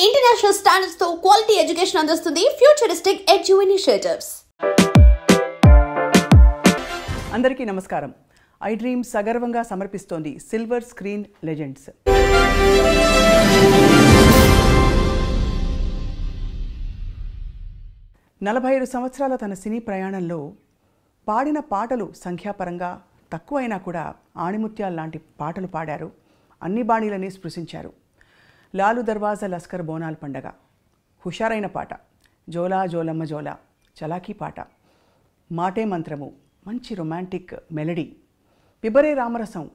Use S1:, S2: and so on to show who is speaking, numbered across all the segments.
S1: International standards తో quality education అందిస్తుంది futuristic edu initiatives.
S2: అందరికీ నమస్కారం. ఐ డ్రీమ్ సగర్వంగా సమర్పిస్తోంది సిల్వర్ స్క్రీన్ లెజెండ్స్. నలభై 5 సంవత్సరాల తన సినీ ప్రయాణంలో పాడిన పాటలు సంఖ్యాపరంగా తక్కువైనా కూడా ఆణిముత్యాల లాంటి పాటలు పాడారు. అన్ని బాణీలని స్పృశించారు. లాలు దర్వాజా లస్కర్ బోనాల్ పండగ, హుషారైన పాట, జోలా జోలమ్మ జోలా, చలాకీ పాట, మాటే మంత్రము, మంచి రొమాంటిక్ మెలడీ, పిబరే రామరసం,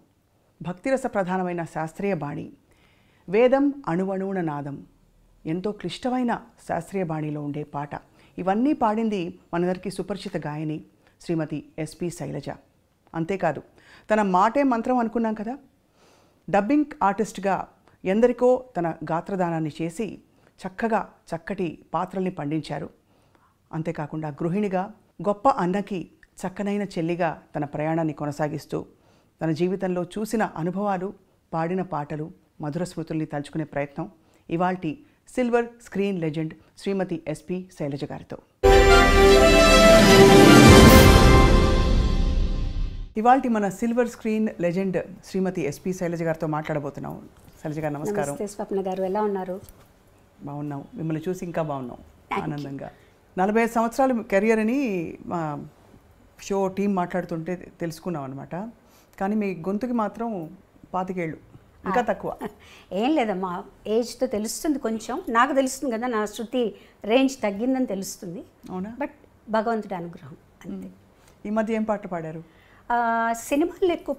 S2: భక్తిరస ప్రధానమైన శాస్త్రీయ బాణి, వేదం అణువణువున నాదం, ఎంతో క్లిష్టమైన శాస్త్రీయ బాణిలో ఉండే పాట. ఇవన్నీ పాడింది మనందరికీ సుపరిచిత గాయని శ్రీమతి ఎస్పి శైలజ. అంతేకాదు, తన మాటే మంత్రం అనుకున్నాం కదా, డబ్బింగ్ ఆర్టిస్ట్గా ఎందరికో తన గాత్రదానాన్ని చేసి చక్కటి పాత్రల్ని పండించారు. అంతేకాకుండా గృహిణిగా, గొప్ప అన్నకి చక్కనైన చెల్లిగా తన ప్రయాణాన్ని కొనసాగిస్తూ తన జీవితంలో చూసిన అనుభవాలు, పాడిన పాటలు, మధుర స్మృతుల్ని తలుచుకునే ప్రయత్నం ఇవాల్టి సిల్వర్ స్క్రీన్ లెజెండ్ శ్రీమతి ఎస్పి శైలజ గారితో. ఇవాల్టి మన సిల్వర్ స్క్రీన్ లెజెండ్ శ్రీమతి ఎస్పి శైలజ గారితో మాట్లాడబోతున్నాం. శైలజ గారు నమస్కారం.
S3: స్వప్న గారు, ఎలా ఉన్నారు?
S2: బాగున్నాం. మిమ్మల్ని చూసి ఇంకా బాగున్నాం, ఆనందంగా. 45 సంవత్సరాలు కెరియర్ అని మా షో టీం మాట్లాడుతుంటే తెలుసుకున్నాం అనమాట. కానీ మీ గొంతుకి మాత్రం 25 ఏళ్ళు, ఇంకా తక్కువ.
S3: ఏం లేదమ్మా, ఏజ్తో తెలుస్తుంది, కొంచెం నాకు తెలుస్తుంది కదా, నా శృతి రేంజ్ తగ్గిందని తెలుస్తుంది.
S2: అవునా?
S3: బట్ భగవంతుడి అనుగ్రహం అంతే.
S2: ఈ మధ్య ఏం పాటలు పాడారు?
S3: సినిమాల్లో ఎక్కువ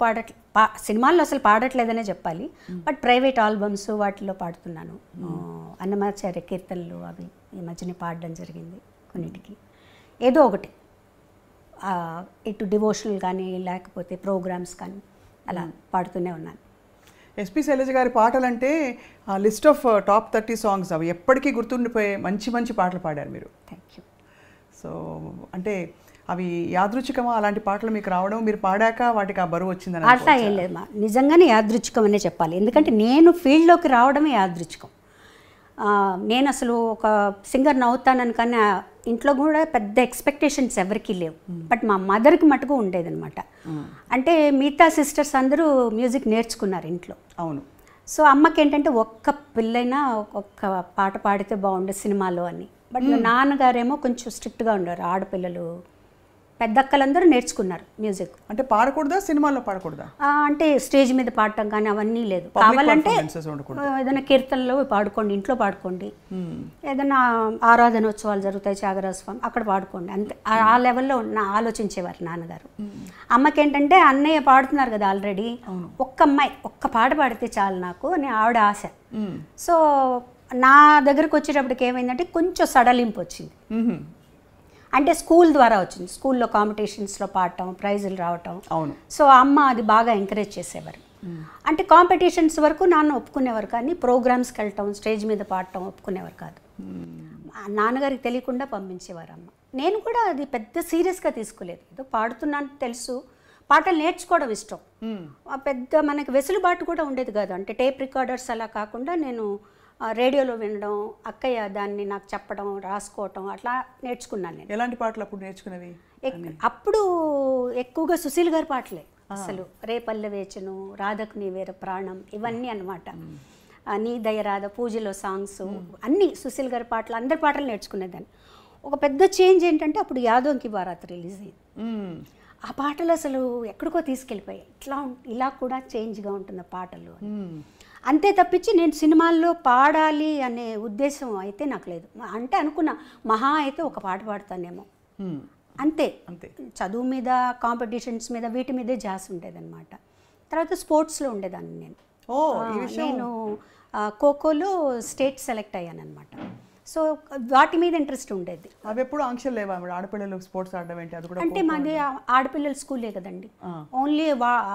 S3: సినిమాల్లో అసలు పాడట్లేదనే చెప్పాలి. బట్ ప్రైవేట్ ఆల్బమ్స్ వాటిలో పాడుతున్నాను. అన్నమాచార్య కీర్తనలు అవి ఈ మధ్యనే పాడడం జరిగింది. కొన్నిటికి ఏదో ఒకటి, ఇటు డివోషనల్ కానీ లేకపోతే ప్రోగ్రామ్స్ కానీ అలా పాడుతూనే ఉన్నాను.
S2: ఎస్పి శైలజ గారి పాటలంటే లిస్ట్ ఆఫ్ టాప్ 30 సాంగ్స్, అవి ఎప్పటికీ గుర్తుండిపోయే మంచి మంచి పాటలు పాడారు మీరు.
S3: Thank you.
S2: సో అంటే అవి యాదృచ్ఛికమా అలాంటి పాటలు మీకు రావడం, మీరు పాడాక వాటికి ఆ బరువు వచ్చిందని?
S3: అట్లా ఏం లేదమ్మా, నిజంగానే యాదృచ్ఛికం అనే చెప్పాలి. ఎందుకంటే నేను ఫీల్డ్లోకి రావడమే యాదృచ్ఛికం. నేను అసలు ఒక సింగర్ని అవుతానని, కానీ ఇంట్లో కూడా పెద్ద ఎక్స్పెక్టేషన్స్ ఎవరికీ లేవు. బట్ మా మదర్కి మటుకు ఉండేదన్నమాట. అంటే మిగతా సిస్టర్స్ అందరూ మ్యూజిక్ నేర్చుకున్నారు ఇంట్లో.
S2: అవును.
S3: సో అమ్మకి ఏంటంటే ఒక్క పిల్లైనా ఒక్క పాట పాడితే బాగుండే సినిమాలో అని. బట్ నాన్నగారేమో కొంచెం స్ట్రిక్ట్గా ఉండరు. ఆడపిల్లలు పెద్దక్కలందరూ నేర్చుకున్నారు మ్యూజిక్.
S2: అంటే పాడకూడదా, సినిమాల్లో పాడకూడదా?
S3: అంటే స్టేజ్ మీద పాడటం కానీ అవన్నీ లేదు. కావాలంటే ఏదైనా కీర్తనలో పాడుకోండి, ఇంట్లో పాడుకోండి, ఏదైనా ఆరాధనోత్సవాలు జరుగుతాయి, త్యాగరాజస్వామి, అక్కడ పాడుకోండి, అంతే. ఆ లెవెల్లో ఆలోచించేవారు నాన్నగారు. అమ్మకి ఏంటంటే అన్నయ్య పాడుతున్నారు కదా ఆల్రెడీ, ఒక్క అమ్మాయి ఒక్క పాట పాడితే చాలు నాకు అని ఆవిడ ఆశ. సో నా దగ్గరకు వచ్చేటప్పటికి ఏమైందంటే కొంచెం సడలింపు వచ్చింది. అంటే స్కూల్ ద్వారా వచ్చింది. స్కూల్లో కాంపిటీషన్స్లో పాడటం, ప్రైజులు రావటం.
S2: అవును. సో
S3: అమ్మ అది బాగా ఎంకరేజ్ చేసేవారు. అంటే కాంపిటీషన్స్ వరకు నాన్న ఒప్పుకునేవారు, కానీ ప్రోగ్రామ్స్కి వెళ్ళటం, స్టేజ్ మీద పాడటం ఒప్పుకునేవారు కాదు. నాన్నగారికి తెలియకుండా పంపించేవారు అమ్మ. నేను కూడా అది పెద్ద సీరియస్గా తీసుకోలేదు. ఏదో పాడుతున్నాను తెలుసు, పాటలు నేర్చుకోవడం ఇష్టం. పెద్ద మనకి వెసులుబాటు కూడా ఉండేది కాదు. అంటే టేప్ రికార్డర్స్ అలా కాకుండా నేను రేడియోలో వినడం, అక్కయ్య దాన్ని నాకు చెప్పడం, రాసుకోవటం, అట్లా నేర్చుకున్నాను నేను.
S2: ఎలాంటి పాటలు అప్పుడు నేర్చుకునేవి?
S3: అప్పుడు ఎక్కువగా సుశీల్ గారి పాటలే. అసలు రేపల్లె వేచను, రాధకు నీ వేర ప్రాణం, ఇవన్నీ అన్నమాట. నీ దయరాధ, పూజలో సాంగ్స్ అన్నీ సుశీల్ గారి పాటలు, అందరి పాటలు నేర్చుకునేదాన్ని. ఒక పెద్ద చేంజ్ ఏంటంటే అప్పుడు యాదోంకి బారాత్ రిలీజ్ అయింది. ఆ పాటలు అసలు ఎక్కడికో తీసుకెళ్ళిపోయాయి. ఇలా కూడా చేంజ్గా ఉంటున్న పాటలు అంతే తప్పించి నేను సినిమాల్లో పాడాలి అనే ఉద్దేశం అయితే నాకు లేదు. అంటే అనుకున్నా మహా అయితే ఒక పాట పాడతానేమో, అంతే. చదువు మీద, కాంపిటీషన్స్ మీద, వీటి మీదే జాస్ ఉండేదన్నమాట. తర్వాత స్పోర్ట్స్లో ఉండేదాన్ని నేను. నేను ఖోఖోలో స్టేట్ సెలెక్ట్ అయ్యాను అనమాట. సో వాటి మీద ఇంట్రెస్ట్ ఉండేది.
S2: అవి ఎప్పుడు ఆంక్షలు లేవా ఆడపిల్లలు స్పోర్ట్స్ ఆడడం ఏంటి? అది కూడా
S3: అంటే మాది ఆడపిల్లల స్కూలే కదండి. ఓన్లీ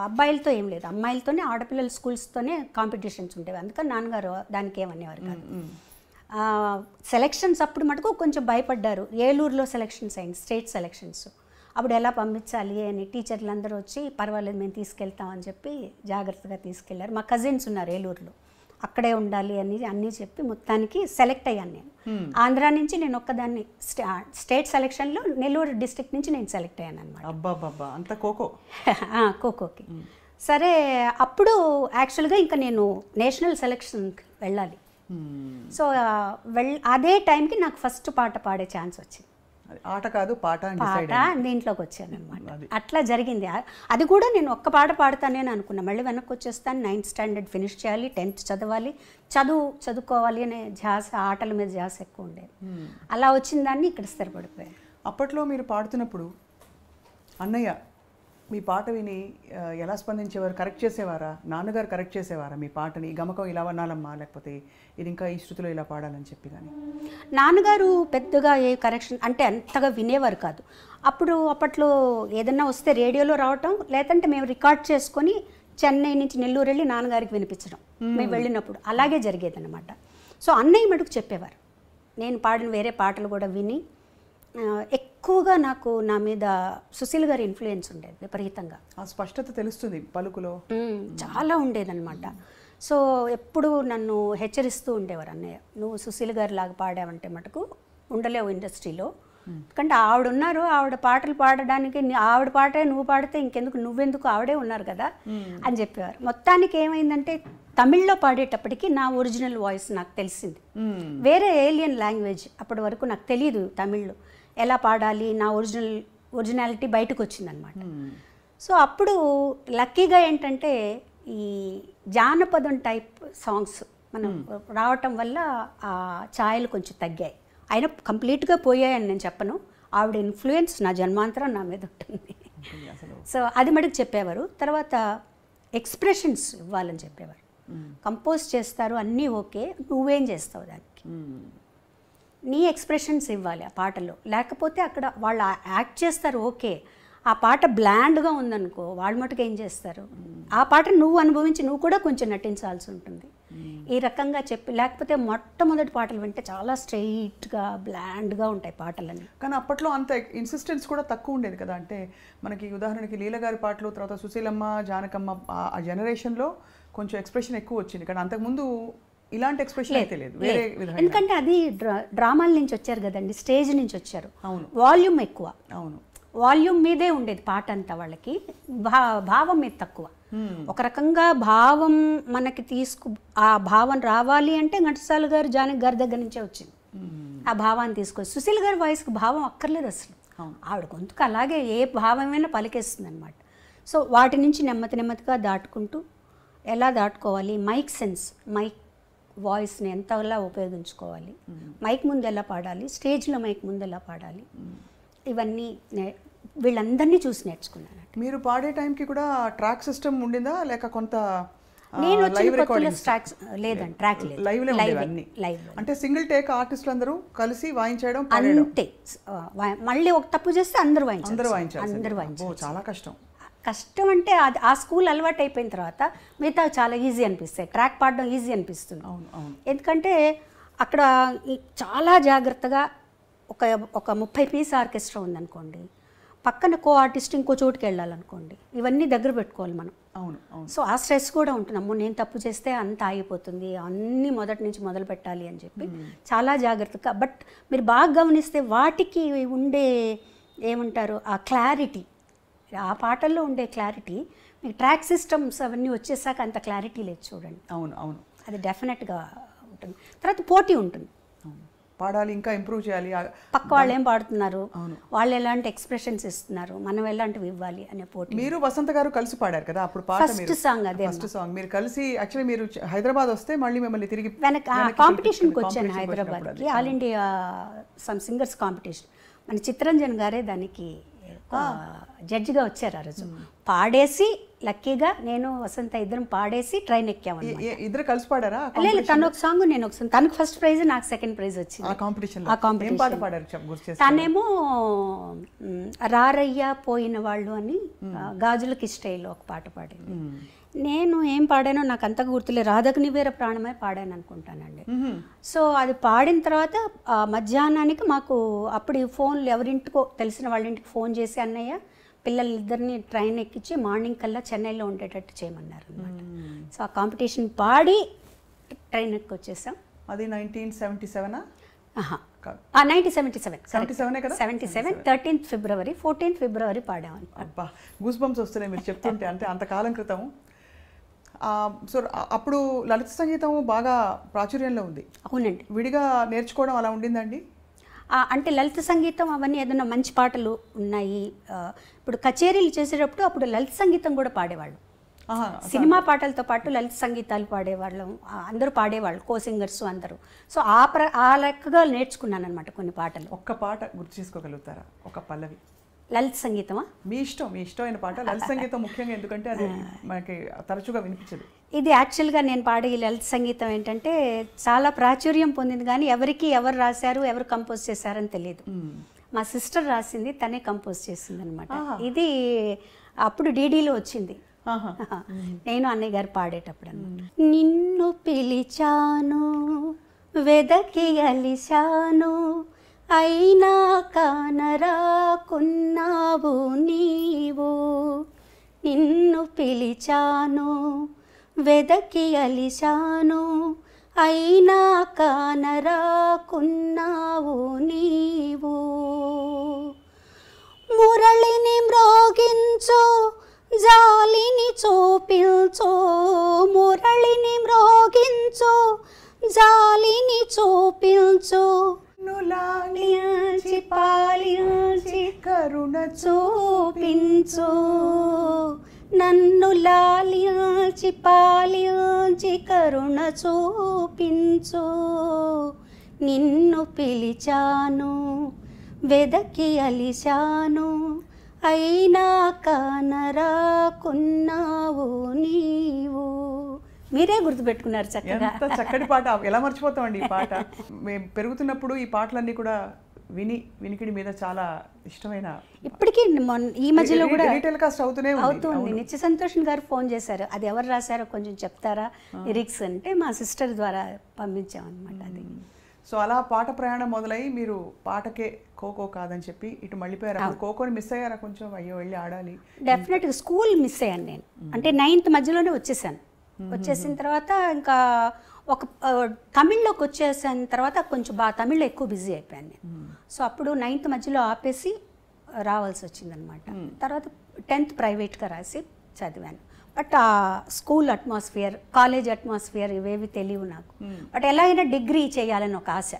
S3: అబ్బాయిలతో ఏం లేదు, అమ్మాయిలతోనే, ఆడపిల్లల స్కూల్స్తోనే కాంపిటీషన్స్ ఉండేవి. అందుకని నాన్నగారు దానికి ఏమనేవారు కాదు. సెలెక్షన్స్ అప్పుడు మటుకు కొంచెం భయపడ్డారు. ఏలూరులో సెలెక్షన్స్ అయింది, స్టేట్ సెలెక్షన్స్. అప్పుడు ఎలా పంపించాలి అని టీచర్లు అందరూ వచ్చి, పర్వాలేదు మేము తీసుకెళ్తామని చెప్పి జాగ్రత్తగా తీసుకెళ్లారు. మా కజిన్స్ ఉన్నారు ఏలూరులో, అక్కడే ఉండాలి అని అన్నీ చెప్పి మొత్తానికి సెలెక్ట్ అయ్యాను నేను. ఆంధ్రా నుంచి నేను ఒక్కదాన్ని స్టేట్ సెలెక్షన్లో నెల్లూరు డిస్ట్రిక్ట్ నుంచి నేను సెలెక్ట్ అయ్యాను అనమాట.
S2: అబ్బాబ్బా అంత ఖోఖో.
S3: ఖోఖోకి. సరే అప్పుడు యాక్చువల్గా ఇంకా నేను నేషనల్ సెలెక్షన్కి వెళ్ళాలి. సో అదే టైంకి నాకు ఫస్ట్ పాట పాడే ఛాన్స్ వచ్చింది.
S2: ఆట కాదు పాట
S3: దీంట్లోకి వచ్చాను అనమాట. అట్లా జరిగింది. అది కూడా నేను ఒక్క పాట పాడతానే అనుకున్నా. మళ్ళీ వెనక్కి వచ్చేస్తాను, 9th స్టాండర్డ్ ఫినిష్ చేయాలి, 10th చదవాలి, చదువుకోవాలి అనే ధ్యాస, ఆటల మీద ధ్యాస ఎక్కువ ఉండేది. అలా వచ్చిన దాన్ని ఇక్కడ స్థిరపడిపోయాను.
S2: అప్పట్లో మీరు పాడుతున్నప్పుడు అన్నయ్య మీ పాట విని ఎలా స్పందించేవారు? కరెక్ట్ చేసేవారా? నాన్నగారు కరెక్ట్ చేసేవారా మీ పాటని? గమకం ఇలా వనాలమ్మా, లేకపోతే ఇది ఇంకా ఈ శృతిలో ఇలా పాడాలని చెప్పి? కానీ
S3: నాన్నగారు పెద్దగా ఏ కరెక్షన్ అంటే అంతగా వినేవారు కాదు. అప్పట్లో ఏదన్నా వస్తే రేడియోలో రావటం, లేదంటే మేము రికార్డ్ చేసుకొని చెన్నై నుంచి నెల్లూరు వెళ్ళి నాన్నగారికి వినిపించడం మేము వెళ్ళినప్పుడు అలాగే జరిగేదన్నమాట. సో అన్నయ్య మటుకు చెప్పేవారు. నేను పాడిన వేరే పాటలు కూడా విని ఎక్కువగా నా మీద సుశీల్ గారి ఇన్ఫ్లుయెన్స్ ఉండేది విపరీతంగా.
S2: ఆ స్పష్టత తెలుస్తుంది పలుకులో,
S3: చాలా ఉండేదన్నమాట. సో ఎప్పుడు నన్ను హెచ్చరిస్తూ ఉండేవారు, అన్నయ్య నువ్వు సుశీల్ గారి లాగా పాడావంటే మటుకు ఉండలేవు ఇండస్ట్రీలో. ఎందుకంటే ఆవిడ ఉన్నారు, ఆవిడ పాటలు పాడడానికి, ఆవిడ పాటే నువ్వు పాడితే ఇంకెందుకు, నువ్వెందుకు, ఆవిడే ఉన్నారు కదా అని చెప్పేవారు. మొత్తానికి ఏమైందంటే తమిళ్లో పాడేటప్పటికి నా ఒరిజినల్ వాయిస్ నాకు తెలిసింది. వేరే ఏలియన్ లాంగ్వేజ్ అప్పటి వరకు నాకు తెలియదు. తమిళ్లో ఎలా పాడాలి, నా ఒరిజినాలిటీ బయటకు వచ్చిందనమాట. సో అప్పుడు లక్కీగా ఏంటంటే ఈ జానపదం టైప్ సాంగ్స్ మనం రావటం వల్ల ఆ ఛాయలు కొంచెం తగ్గాయి. అయినా కంప్లీట్గా పోయాయని నేను చెప్పను. ఆవిడ ఇన్ఫ్లుయెన్స్ నా జన్మాంతరం నా మీద ఉంటుంది. సో అది మటుకు చెప్పేవారు. తర్వాత ఎక్స్ప్రెషన్స్ ఇవ్వాలని చెప్పేవారు. కంపోజ్ చేస్తారు అన్నీ ఓకే, నువ్వేం చేస్తావు దానికి, నీ ఎక్స్ప్రెషన్స్ ఇవ్వాలి ఆ పాటలో. లేకపోతే అక్కడ వాళ్ళు యాక్ట్ చేస్తారు ఓకే, ఆ పాట బ్లాండ్గా ఉందనుకో వాళ్ళు మటుకు ఏం చేస్తారు, ఆ పాట నువ్వు అనుభవించి నువ్వు కూడా కొంచెం నటించాల్సి ఉంటుంది. ఈ రకంగా చెప్పి, లేకపోతే మొట్టమొదటి పాటలు వింటే చాలా స్ట్రెయిట్గా బ్లాండ్గా ఉంటాయి పాటలన్నీ.
S2: కానీ అప్పట్లో అంత ఇన్సిస్టెన్స్ కూడా తక్కువ ఉండేది కదా. అంటే మనకి ఉదాహరణకి లీల గారి పాటలు, తర్వాత సుశీలమ్మ, జానకమ్మ ఆ జనరేషన్లో కొంచెం ఎక్స్ప్రెషన్ ఎక్కువ వచ్చింది. కానీ అంతకుముందు ఇలాంటి ఎక్స్ప్రెషన్ అయితే లేదు, వేరే విధంగా.
S3: ఎందుకంటే అది డ్రామాల నుంచి వచ్చారు కదండి, స్టేజ్ నుంచి వచ్చారు.
S2: అవును,
S3: వాల్యూమ్ ఎక్కువ.
S2: అవును,
S3: వాల్యూమ్ మీదే ఉండేది పాట అంతా. వాళ్ళకి భావం మీద తక్కువ. ఒక రకంగా భావం మనకి ఆ భావం రావాలి అంటే ఘంటసాల గారు, జానకి గారి దగ్గర నుంచే వచ్చింది ఆ భావాన్ని తీసుకొచ్చి. సుశీల్ గారి వాయిస్కి భావం అక్కర్లేదు అసలు. ఆవిడ గొంతుకు అలాగే ఏ భావమైనా పలికేస్తుంది అనమాట. సో వాటి నుంచి నెమ్మదిగా దాటుకుంటూ ఎలా దాటుకోవాలి, మైక్ సెన్స్, మైక్ వాయిస్ని ఎంతలా ఉపయోగించుకోవాలి, మైక్ ముందు ఎలా పాడాలి, స్టేజ్లో మైక్ ముందు ఎలా పాడాలి, ఇవన్నీ వీళ్ళందరినీ చూసి నేర్చుకున్నాను.
S2: మీరు పాడే టైంకి కూడా ట్రాక్ సిస్టమ్ ఉండిందా, లేక కొంత
S3: నేను వచ్చిన కొత్తలో ట్రాక్స్ లేదండి, ట్రాక్ లేదు,
S2: లైవ్లో ఉండేవన్నీ. అంటే సింగిల్ టేక్ ఆర్టిస్టులు అందరూ కలిసి వాయించడం
S3: అంతే. మళ్ళీ ఒక తప్పు చేస్తే అందరూ
S2: వాయించారు. చాలా
S3: కష్టం అంటే అది ఆ స్కూల్ అలవాటు అయిపోయిన తర్వాత మిగతా చాలా ఈజీ అనిపిస్తాయి. ట్రాక్ పాడడం ఈజీ అనిపిస్తుంది. ఎందుకంటే అక్కడ చాలా జాగ్రత్తగా ఒక 30 పీస్ ఆర్కెస్ట్రా ఉందనుకోండి, పక్కన కో ఆర్టిస్ట్ ఇంకో చోటుకి వెళ్ళాలనుకోండి, ఇవన్నీ దగ్గర పెట్టుకోవాలి మనం. సో ఆ స్ట్రెస్ కూడా ఉంటుంది. అమ్మో నేను తప్పు చేస్తే అంత ఆగిపోతుంది, అన్నీ మొదటి నుంచి మొదలు పెట్టాలి అని చెప్పి చాలా జాగ్రత్తగా. బట్ మీరు బాగా గమనిస్తే వాటికి ఉండే ఏమంటారు ఆ క్లారిటీ, ఆ పాటల్లో ఉండే క్లారిటీ మీకు ట్రాక్ సిస్టమ్స్ అవన్నీ వచ్చేసాక అంత క్లారిటీ లేదు చూడండి.
S2: అవును,
S3: అది డెఫినెట్గా ఉంటుంది. తర్వాత పోటీ ఉంటుంది,
S2: పాడాలి, ఇంకా ఇంప్రూవ్ చేయాలి.
S3: పక్క వాళ్ళు ఏం పాడుతున్నారు, వాళ్ళు ఎలాంటి ఎక్స్ప్రెషన్స్ ఇస్తున్నారు, మనం ఎలాంటివి ఇవ్వాలి అనే పోటీ.
S2: మీరు వసంత గారు కలిసి పాడారు కదా అప్పుడు పాట,
S3: ఫస్ట్ సాంగ్ అదే.
S2: ఫస్ట్ సాంగ్ మీరు కలిసి, యాక్చువల్లీ మీరు హైదరాబాద్ వస్తే మళ్ళీ మిమ్మల్ని తిరిగి
S3: కాంపిటీషన్కి వచ్చాను హైదరాబాద్కి, all India some singers competition. మన చిత్తరంజన్ గారే దానికి జడ్జిగా వచ్చారు. ఆ రోజు పాడేసి లక్కీగా నేను వసంత ఇద్దరం పాడేసి ట్రైన్ ఎక్కాము.
S2: ఇద్దరు కలిసి పాడారా?
S3: లేదు, తను ఒక సాంగ్ నేను ఒక సాంగ్. తనకు ఫస్ట్ ప్రైజ్, నాకు సెకండ్ ప్రైజ్ వచ్చింది ఆ కాంపిటీషన్. తనేమో రారయ్య పోయిన వాళ్ళు అని గాజులకి స్టైల్లో ఒక పాట పాడింది. నేను ఏం పాడానో నాకు అంతగా గుర్తులేదు, రాధకు నివేర ప్రాణమే పాడాను అనుకుంటానండి. సో అది పాడిన తర్వాత మధ్యాహ్నానికి మాకు అప్పుడు ఫోన్లు ఎవరింటికో తెలిసిన వాళ్ళ ఇంటికి ఫోన్ చేసి అన్నయ్య పిల్లలిద్దరిని ట్రైన్ ఎక్కించి మార్నింగ్ కల్లా చెన్నైలో ఉండేటట్టు చేయమన్నారు అనమాట. సో ఆ కాంపిటీషన్ పాడి ట్రైన్ ఎక్కి వచ్చేసాం.
S2: అది 1977
S3: 1977
S2: కదా?
S3: 77 13th ఫిబ్రవరి 14th ఫిబ్రవరి పాడామని.
S2: అబ్బా గూస్ బంప్స్ వస్తున్నాయి మీరు చెప్తుంటే, అంటే అంతకాలం క్రితం. సో అప్పుడు లలిత సంగీతం బాగా ప్రాచుర్యంలో ఉంది.
S3: అవునండి.
S2: విడిగా నేర్చుకోవడం అలా ఉండిందండి?
S3: అంటే లలిత సంగీతం అవన్నీ ఏదైనా మంచి పాటలు ఉన్నాయి. ఇప్పుడు కచేరీలు చేసేటప్పుడు అప్పుడు లలిత సంగీతం కూడా పాడేవాళ్ళు. సినిమా పాటలతో పాటు లలిత సంగీతాలు పాడేవాళ్ళం, అందరూ పాడేవాళ్ళు, కో సింగర్స్ అందరూ. సో ఆ లెక్కగా నేర్చుకున్నాను అనమాట కొన్ని పాటలు.
S2: ఒక్క పాట గుర్తు చేసుకోగలుగుతారా? ఒక పల్లవి
S3: లలిత సంగీతమా?
S2: మీ ఇష్టమైన పాట. లలిత సంగీతం ముఖ్యంగా ఎందుకంటే అది మనకి తరచుగా వినిపించదు.
S3: ఇది యాక్చువల్గా నేను పాడే ఈ లలిత సంగీతం ఏంటంటే చాలా ప్రాచుర్యం పొందింది, కానీ ఎవరు రాశారు, ఎవరు కంపోజ్ చేశారని తెలియదు. మా సిస్టర్ రాసింది, తనే కంపోజ్ చేసింది అనమాట. ఇది అప్పుడు డీడీలో వచ్చింది, నేను అన్నయ్య గారు పాడేటప్పుడు అన్నమాట. నిన్ను పిలిచాను వెదకి అలిశాను, అయినా కానరాకున్నావు నీవు. నిన్ను పిలిచాను వెదకి అలిశాను, అయినా కానరాకున్నావు నీవు. మురళిని మ్రోగించు జాలిని చూపించు, మురళిని మ్రోగించు జాలిని చూపించు, నులాలించి పాలించి కరుణ చూపించు, నన్ను లాలించి పాలించి కరుణ చూపించు. నిన్ను పిలిచాను వెదకి అలిశాను, అయినా కానరాకున్నావు నీవు. మీరే గుర్తుపెట్టుకున్నారు చక్కగా.
S2: ఎంత చక్కటి పాట, ఎలా మర్చిపోతామండి ఈ పాట. మేము పెరుగుతున్నప్పుడు ఈ పాటలన్నీ కూడా వినికిడి మీద చాలా ఇష్టమైన,
S3: ఇప్పటికీ ఈ మధ్యలో కూడా
S2: టెలికాస్ట్ అవుతుంది.
S3: నిత్య సంతోష్ గారు ఫోన్ చేశారు, అది ఎవరు రాశారో కొంచెం చెప్తారా లిరిక్స్ అంటే, మా సిస్టర్ ద్వారా పంపించామన్నమాట అది.
S2: సో అలా పాట ప్రయాణం మొదలై మీరు పాటకే ఖోఖో కాదని చెప్పి ఇటు మళ్ళీపోయారు. ఖోఖోని మిస్ అయ్యారా కొంచెం? అయ్యో వెళ్ళి ఆడాలి.
S3: డెఫినెట్గా స్కూల్ మిస్ అయ్యాను నేను. అంటే 9th మధ్యలోనే వచ్చేసాను. వచ్చేసిన తర్వాత ఇంకా ఒక తమిళ్లోకి వచ్చేసిన తర్వాత కొంచెం తమిళ్లో ఎక్కువ బిజీ అయిపోయాను నేను. సో అప్పుడు 9th మధ్యలో ఆపేసి రావాల్సి వచ్చిందనమాట. తర్వాత 10th ప్రైవేట్గా రాసి చదివాను. బట్ ఆ స్కూల్ అట్మాస్ఫియర్, కాలేజ్ అట్మాస్ఫియర్ ఇవేవి తెలియవు నాకు. బట్ ఎలా అయినా డిగ్రీ చేయాలని ఒక ఆశ.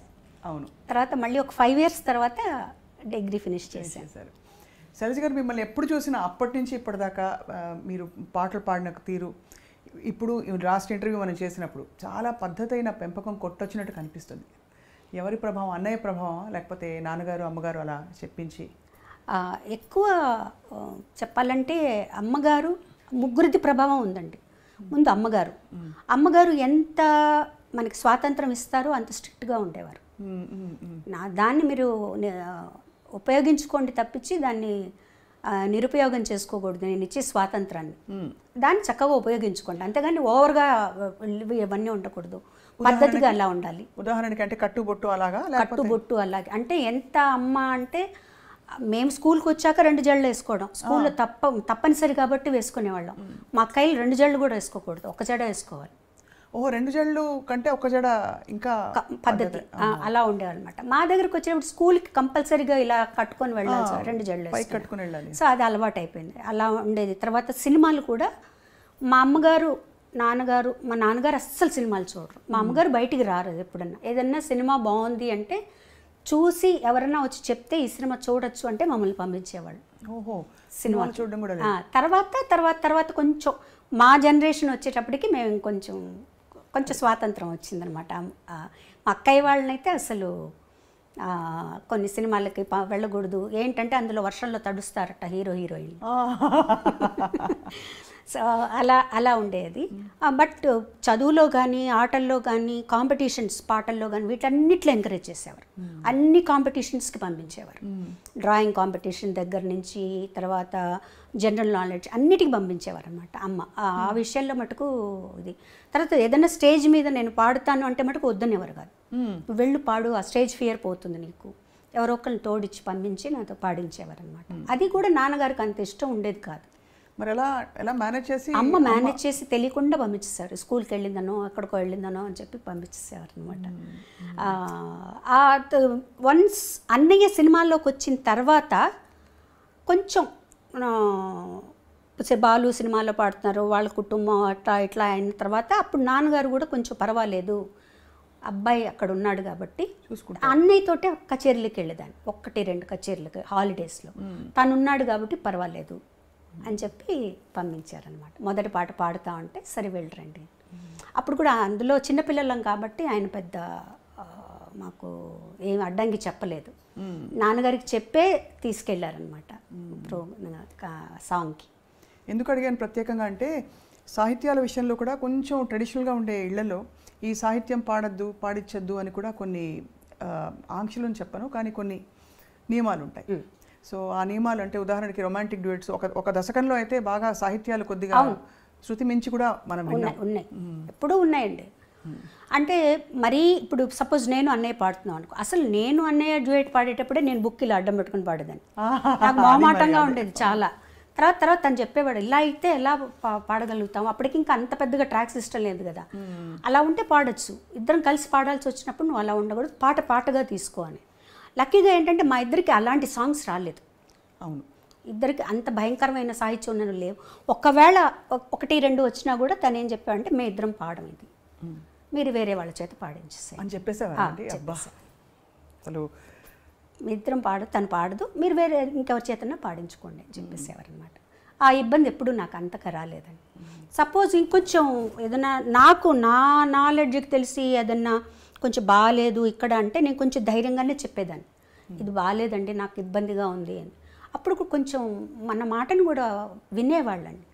S2: అవును.
S3: తర్వాత మళ్ళీ ఒక 5 years తర్వాత డిగ్రీ ఫినిష్ చేశారు.
S2: శైలజ గారు, మిమ్మల్ని ఎప్పుడు చూసినా అప్పటి నుంచి ఇప్పటిదాకా మీరు పాటలు పాడిన తీరు, ఇప్పుడు లాస్ట్ ఇంటర్వ్యూ మనం చేసినప్పుడు చాలా పద్ధతి అయిన పెంపకం కొట్టొచ్చినట్టు కనిపిస్తుంది. ఎవరి ప్రభావం? అన్నయ్య ప్రభావం లేకపోతే నాన్నగారు అమ్మగారు అలా చెప్పించి?
S3: ఎక్కువ చెప్పాలంటే అమ్మగారు, ముగ్గురిది ప్రభావం ఉందండి. ముందు అమ్మగారు ఎంత మనకి స్వాతంత్రం ఇస్తారో అంత స్ట్రిక్ట్గా ఉండేవారు. దాన్ని మీరు ఉపయోగించుకోండి తప్పించి దాన్ని నిరుపయోగం చేసుకోకూడదు. నేను ఇచ్చే స్వాతంత్రాన్ని దాన్ని చక్కగా ఉపయోగించుకోండి, అంతేగాని ఓవర్గా ఇవన్నీ ఉండకూడదు. పద్ధతిగా అలా ఉండాలి.
S2: ఉదాహరణకి అంటే కట్టుబొట్టు అలాగా?
S3: కట్టుబొట్టు అలాగే అంటే ఎంత అమ్మ అంటే, మేము స్కూల్కి వచ్చాక 2 జడలు వేసుకోవడం, స్కూల్లో తప్పనిసరి కాబట్టి వేసుకునేవాళ్ళం. మా అక్కయ్యలు 2 జడలు కూడా వేసుకోకూడదు, 1 జడ వేసుకోవాలి.
S2: ఓహో, 2 జడలు కంటే 1 జడ ఇంకా
S3: పద్ధతి అలా ఉండేవాళ్ళమాట. మా దగ్గరకు వచ్చినప్పుడు స్కూల్కి కంపల్సరీగా ఇలా కట్టుకొని వెళ్ళాలి, 2 జడలు
S2: కట్టుకుని వెళ్ళాలి.
S3: సో అది అలవాటు అయిపోయింది, అలా ఉండేది. తర్వాత సినిమాలు కూడా మా అమ్మగారు, నాన్నగారు, మా నాన్నగారు అస్సలు సినిమాలు చూడరు. మా అమ్మగారు బయటికి రారు. ఎప్పుడన్నా ఏదన్నా సినిమా బాగుంది అంటే చూసి ఎవరన్నా వచ్చి చెప్తే ఈ సినిమా చూడొచ్చు అంటే మమ్మల్ని పంపించేవాళ్ళు.
S2: ఓహో,
S3: సినిమాలు
S2: చూడడం కూడా.
S3: తర్వాత కొంచెం మా జనరేషన్ వచ్చేటప్పటికి మేము కొంచెం స్వాతంత్రం వచ్చిందనమాట. మా అక్కయ్య వాళ్ళనైతే అసలు కొన్ని సినిమాలకి వెళ్ళకూడదు, ఏంటంటే అందులో వర్షంలో తడుస్తారట హీరో హీరోయిన్. సో అలా ఉండేది. బట్ చదువులో కానీ, ఆటల్లో కానీ, కాంపిటీషన్స్, పాటల్లో కానీ వీటన్నిట్లో ఎంకరేజ్ చేసేవారు. అన్ని కాంపిటీషన్స్కి పంపించేవారు. డ్రాయింగ్ కాంపిటీషన్ దగ్గర నుంచి తర్వాత జనరల్ నాలెడ్జ్ అన్నిటికీ పంపించేవారు అనమాట అమ్మ. ఆ విషయంలో మటుకు ఇది. తర్వాత ఏదైనా స్టేజ్ మీద నేను పాడుతాను అంటే మటుకు వద్దనేవారు కాదు. వెళ్ళు పాడు, ఆ స్టేజ్ ఫియర్ పోతుంది నీకు, ఎవరో ఒకరిని తోడిచ్చి పంపించి నాతో పాడించేవారు అనమాట. అది కూడా నాన్నగారికి అంత ఇష్టం ఉండేది కాదు.
S2: మరి ఎలా ఎలా మేనేజ్ చేసి?
S3: అమ్మ మేనేజ్ చేసి తెలియకుండా పంపించేశారు. స్కూల్కి వెళ్ళిందనో ఎక్కడికో వెళ్ళిందనో అని చెప్పి పంపించేసేవారు అనమాట. వన్స్ అన్నయ్య సినిమాల్లోకి వచ్చిన తర్వాత కొంచెం బాలు సినిమాలో పాడుతున్నారు, వాళ్ళ కుటుంబం అట్లా ఇట్లా అయిన తర్వాత అప్పుడు నాన్నగారు కూడా కొంచెం పర్వాలేదు, అబ్బాయి అక్కడ ఉన్నాడు కాబట్టి అన్నయ్యతోటే కచేరీలకి వెళ్ళేదాన్ని, 1-2 కచేరీలకి హాలిడేస్లో. తను ఉన్నాడు కాబట్టి పర్వాలేదు అని చెప్పి పంపించారనమాట. మొదటి పాట పాడుతా ఉంటే సరే వెళ్ళరండి. అప్పుడు కూడా అందులో చిన్నపిల్లలం కాబట్టి ఆయన పెద్ద మాకు ఏం అడ్డంకి చెప్పలేదు. నాన్నగారికి చెప్పే తీసుకెళ్లారనమాట సాంగ్కి.
S2: ఎందుకు అడిగాను ప్రత్యేకంగా అంటే సాహిత్యాల విషయంలో కూడా కొంచెం ట్రెడిషనల్గా ఉండే ఇళ్లలో ఈ సాహిత్యం పాడద్దు పాడించద్దు అని కూడా కొన్ని ఆంక్షలు అని చెప్పను, కానీ కొన్ని నియమాలు ఉంటాయి. సో ఆ నియమాలు అంటే ఉదాహరణకి రొమాంటిక్ డ్యూయట్స్ ఒక దశకంలో అయితే బాగా సాహిత్యాలు కొద్దిగా శృతి మించి కూడా మనం
S3: ఉన్నాయి, ఎప్పుడూ ఉన్నాయండి. అంటే మరీ ఇప్పుడు సపోజ్ నేను అన్నయ్య పాడుతున్నాను అనుకో, అసలు నేను అన్నయ్య డ్యూయట్ పాడేటప్పుడే నేను బుక్ ఇలా అడ్డం పెట్టుకుని పాడేదాన్ని. నాకు మొహమాటంగా ఉండేది చాలా. తర్వాత తను చెప్పేవాడు ఇలా అయితే ఎలా పాడగలుగుతాం, అప్పటికి ఇంకా అంత పెద్దగా ట్రాక్ సిస్టమ్ లేదు కదా, అలా ఉంటే పాడొచ్చు, ఇద్దరం కలిసి పాడాల్సి వచ్చినప్పుడు నువ్వు అలా ఉండకూడదు, పాటగా తీసుకో అని. లక్కీగా ఏంటంటే మా ఇద్దరికి అలాంటి సాంగ్స్ రాలేదు.
S2: అవును,
S3: ఇద్దరికి అంత భయంకరమైన సాహిత్యం ఉన్నవి లేవు. ఒకవేళ 1-2 వచ్చినా కూడా తను ఏం చెప్పాడంటే మేము ఇద్దరం పాడడం, ఇది మీరు వేరే వాళ్ళ చేత పాడించేసే
S2: అని చెప్పేసేవారండి. అబ్బా, అసలు
S3: మీ ఇద్దరం తను పాడదు, మీరు వేరే ఇంకెవరి చేతన్నా పాడించుకోండి అని చెప్పేసేవారు అనమాట. ఆ ఇబ్బంది ఎప్పుడూ నాకు అంతగా రాలేదండి. సపోజ్ ఇంకొంచెం ఏదైనా నాకు నా నాలెడ్జ్కి తెలిసి ఏదన్నా కొంచెం బాగాలేదు ఇక్కడ అంటే నేను కొంచెం ధైర్యంగానే చెప్పేదాన్ని, ఇది బాగాలేదండి నాకు ఇబ్బందిగా ఉంది అని. అప్పుడు కొంచెం మన మాటను కూడా వినేవాళ్ళండి.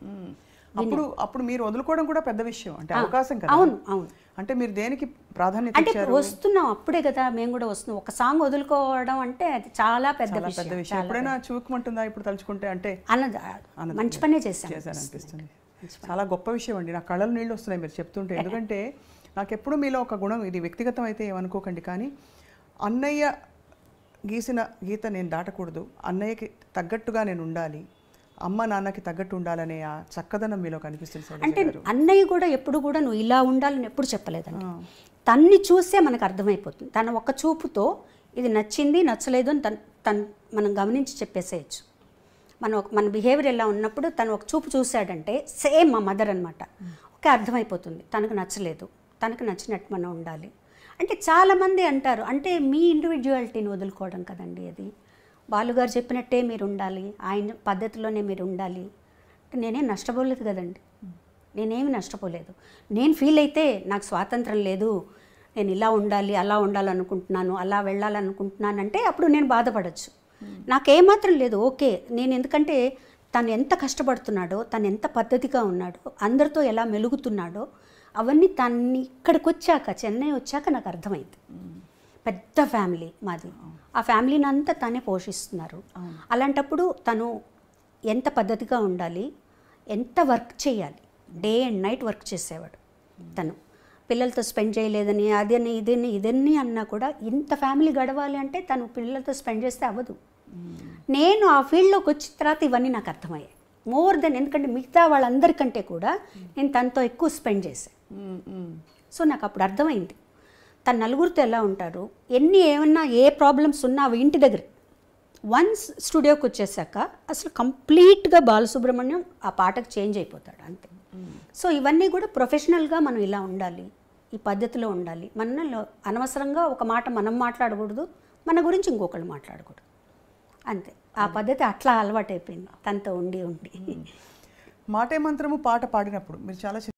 S2: అప్పుడు మీరు వదులుకోవడం కూడా పెద్ద విషయం, అంటే అవకాశం కదా.
S3: అవును అవును.
S2: అంటే మీరు దేనికి ప్రాధాన్యత
S3: అంటే వస్తున్నాం అప్పుడే కదా మేము కూడా వస్తున్నాం, ఒక సాంగ్ వదులుకోవడం అంటే అది చాలా పెద్ద విషయం.
S2: ఎప్పుడైనా చూకమంటుందా ఇప్పుడు తలుచుకుంటే? అంటే
S3: మంచి పనే చేశాను
S2: అనిపిస్తుంది. చాలా గొప్ప విషయం అండి, నా కళ్ళలో నీళ్ళు వస్తున్నాయి మీరు చెప్తుంటే. ఎందుకంటే నాకు ఎప్పుడు మీలో ఒక గుణం, ఇది వ్యక్తిగతం అయితే ఏమనుకోకండి, కానీ అన్నయ్య గీసిన గీత నేను దాటకూడదు, అన్నయ్యకి తగ్గట్టుగా నేను ఉండాలి, అమ్మ నాన్నకి తగ్గట్టు ఉండాలనే ఆ చక్కదనం మీలో కనిపిస్తుంది.
S3: అంటే అన్నయ్య కూడా ఎప్పుడు కూడా నువ్వు ఇలా ఉండాలని ఎప్పుడు చెప్పలేదండి. తన్ని చూసే మనకు అర్థమైపోతుంది, తన ఒక్క చూపుతో ఇది నచ్చింది నచ్చలేదు అని తను మనం గమనించి చెప్పేసేయచ్చు. మన బిహేవియర్ ఎలా ఉన్నప్పుడు తను ఒక చూపు చూశాడంటే సేమ్ మా మదర్ అనమాట, ఓకే అర్థమైపోతుంది తనకు నచ్చలేదు, తనకు నచ్చినట్టు మనం ఉండాలి. అంటే చాలామంది అంటారు అంటే మీ ఇండివిజువాలిటీని వదులుకోవడం కదండి అది, బాలుగారు చెప్పినట్టే మీరు ఉండాలి, ఆయన పద్ధతిలోనే మీరు ఉండాలి అంటే నేనేం నష్టపోలేదు కదండి, నేనేమి నష్టపోలేదు. నేను ఫీల్ అయితే నాకు స్వాతంత్రం లేదు, నేను ఇలా ఉండాలి అలా ఉండాలనుకుంటున్నాను అలా వెళ్ళాలనుకుంటున్నాను అంటే అప్పుడు నేను బాధపడచ్చు. నాకేమాత్రం లేదు, ఓకే నేను ఎందుకంటే తను ఎంత కష్టపడుతున్నాడో, తను ఎంత పద్ధతిగా ఉన్నాడో, అందరితో ఎలా మెలుగుతున్నాడో అవన్నీ తన్ని ఇక్కడికి వచ్చాక చెన్నై వచ్చాక నాకు అర్థమైంది. పెద్ద ఫ్యామిలీ మాది, ఆ ఫ్యామిలీని అంతా తనే పోషిస్తున్నారు. అలాంటప్పుడు తను ఎంత పద్ధతిగా ఉండాలి, ఎంత వర్క్ చేయాలి, డే అండ్ నైట్ వర్క్ చేసేవాడు. తను పిల్లలతో స్పెండ్ చేయలేదని అదని ఇదన్నీ అన్నా కూడా ఇంత ఫ్యామిలీ గడవాలి అంటే తను పిల్లలతో స్పెండ్ చేస్తే అవ్వదు. నేను ఆ ఫీల్డ్లోకి వచ్చిన తర్వాత ఇవన్నీ నాకు అర్థమయ్యాయి మోర్ దెన్, ఎందుకంటే మిగతా వాళ్ళందరికంటే కూడా నేను తనతో ఎక్కువ స్పెండ్ చేశాను. సో నాకు అప్పుడు అర్థమైంది తను నలుగురితో ఎలా ఉంటారు, ఏమన్నా ఏ ప్రాబ్లమ్స్ ఉన్నా అవి ఇంటి దగ్గర. వన్స్ స్టూడియోకి వచ్చేసాక అసలు కంప్లీట్గా బాలసుబ్రహ్మణ్యం ఆ పాటకు చేంజ్ అయిపోతాడు అంతే. సో ఇవన్నీ కూడా ప్రొఫెషనల్గా మనం ఇలా ఉండాలి, ఈ పద్ధతిలో ఉండాలి, మనలో అనవసరంగా ఒక మాట మనం మాట్లాడకూడదు, మన గురించి ఇంకొకళ్ళు మాట్లాడకూడదు అంతే. ఆ పద్ధతి అట్లా అలవాటైపోయింది తనతో ఉండి.
S2: మాటే మంత్రము పాట పాడినప్పుడు మీరు చాలా